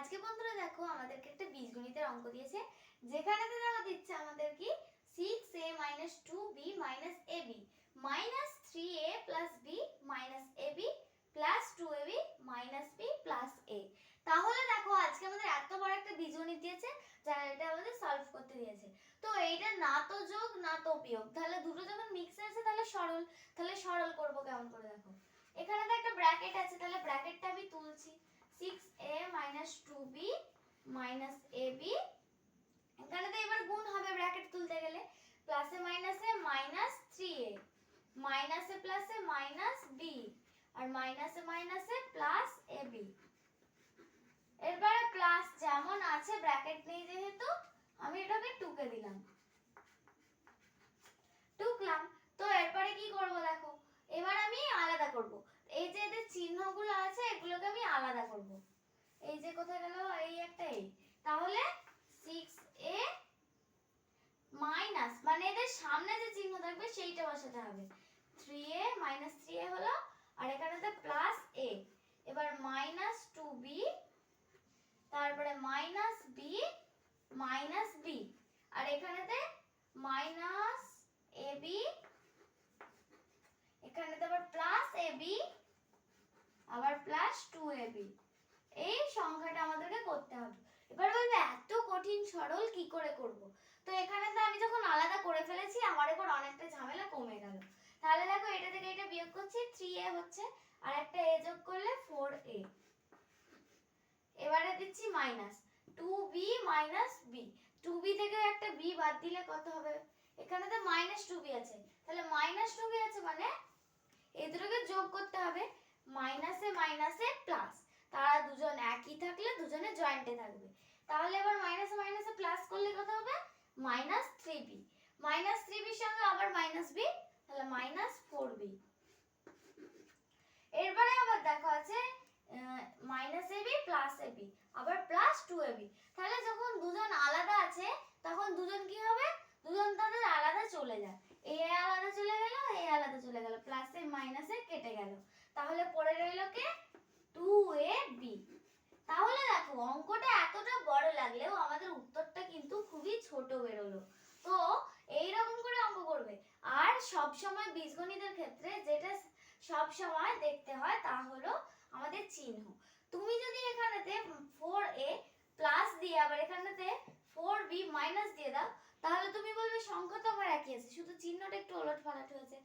আজকে বন্ধুরা দেখো আমাদেরকে একটা বীজগণিতের অঙ্ক দিয়েছে, যেখানে দেওয়া দিচ্ছে আমাদের কি 6a 2b ab -3a b ab 2ab b a। তাহলে দেখো আজকে আমাদের এত বড় একটা বীজগণিত দিয়েছে, যারা এটা আমাদের সলভ করতে দিয়েছে। তো এইটা না তো যোগ না তো বিয়োগ, তাহলে দুটো যখন মিক্স আছে তাহলে সরল। তাহলে সরল করব কেমন করে দেখো, এখানে তো একটা ব্র্যাকেট আছে, তাহলে ব্র্যাকেটটা আমি তুলছি। 6a 2b ab, এখানে তো এবার গুণ হবে ব্র্যাকেট তুলতে গেলে, প্লাসে মাইনাসে -3a, মাইনাসে প্লাসে -b, আর মাইনাসে মাইনাসে প্লাস ab। এরপরে প্লাস যেমন আছে, ব্র্যাকেট নেই যেহেতু আমি এটাকে টুকে দিলাম, টুকলাম। তো এরপরে কি করব দেখো, এবার আমি আলাদা করব। এই যে এদের চিহ্নগুলো আছে এগুলোকে আমি আলাদা করব। এই যে কোথায় গেল, এই একটা এই, তাহলে 6a মাইনাস, মানে এদের সামনে যে চিহ্ন থাকবে সেইটা বসাতে হবে। 3a -3a হলো, আর এখানেতে প্লাস a, এবার -2b, তারপরে -b b, আর এখানেতে -ab, এখানেতে আবার প্লাস ab, আবার +2ab। এই সংখ্যাটা আমাদেরকে করতে হবে। এবার বলবে এত কঠিন সরল কি করে করব। তো এখানে তো আমি যখন আলাদা করে ফেলেছি, আমার এবার অনেকটা ঝামেলা কমে গেল। তাহলে দেখো এটা থেকে এটা বিয়োগ করছি, 3a হচ্ছে, আর একটা a যোগ করলে 4a। এবারে দিচ্ছি মাইনাস 2b b, 2b থেকে একটা b বাদ দিলে কত হবে, এখানে তো -2b আছে, তাহলে -2b আছে মানে এই দুটোকে যোগ করতে হবে, মাইনাসে মাইনাসে প্লাস, তারা দুজন একই থাকলে দুজনে জয়েন্টে থাকবে। তাহলে এবার মাইনাসে মাইনাসে প্লাস করলে কত হবে, -3b, -3b এর সঙ্গে আবার -b, তাহলে -4b। এরপরে আবার দেখো আছে -ab +ab, আবার +2ab। তাহলে যখন দুজন আলাদা আছে তখন দুজন কি হবে, দুজন তাদের আলাদা চলে যায়, এ আলাদা চলে গেল, এ আলাদা চলে গেল, প্লাসে মাইনাসে কেটে গেল, তাহলে পড়ে রইল কি 2ab। তাহলে দেখো অঙ্কটা এতটা বড় লাগলেও আমাদের উত্তরটা কিন্তু খুবই ছোট বেরোলো। তো এই রকম করে অঙ্ক করবে। আর সব সময় বীজগণিতের ক্ষেত্রে যেটা সব সময় দেখতে হয় তা হলো আমাদের চিহ্ন। তুমি যদি এখানেতে 4a প্লাস দিয়ে আবার এখানেতে 4b মাইনাস দিয়ে দাও, তাহলে তুমি বলবে সংখ্যা তো আমার একই আছে, শুধু চিহ্নটা একটু ওলটপালট হয়েছে।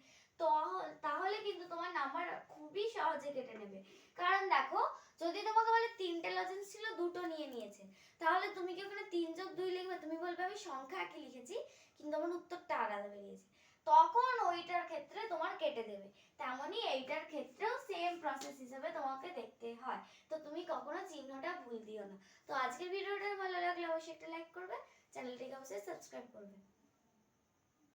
তাহলে কিন্তু তোমার নাম্বার খুবই সহজে কেটে নেবে। কারণ দেখো, যদি তোমাকে বলে তিনটে লজেন্স ছিল, দুটো নিয়ে নিয়েছে, তাহলে তুমি কি ওখানে 3 + 2 লিখবে? তুমি বলবে আমি সংখ্যা একই লিখেছি কিন্তু আমার উত্তরটা আলাদা বেরিয়েছে, তখন ওইটার ক্ষেত্রে তোমার কেটে দেবে। তেমনি এইটার ক্ষেত্রেও সেম প্রসেস হিসেবে তোমাকে দেখতে হয়। তো তুমি কখনো চিহ্নটা ভুল দিও না। তো আজকের ভিডিওটা ভালো লাগলে অবশ্যই একটা লাইক করবে, চ্যানেলটিকে অবশ্যই সাবস্ক্রাইব করবে।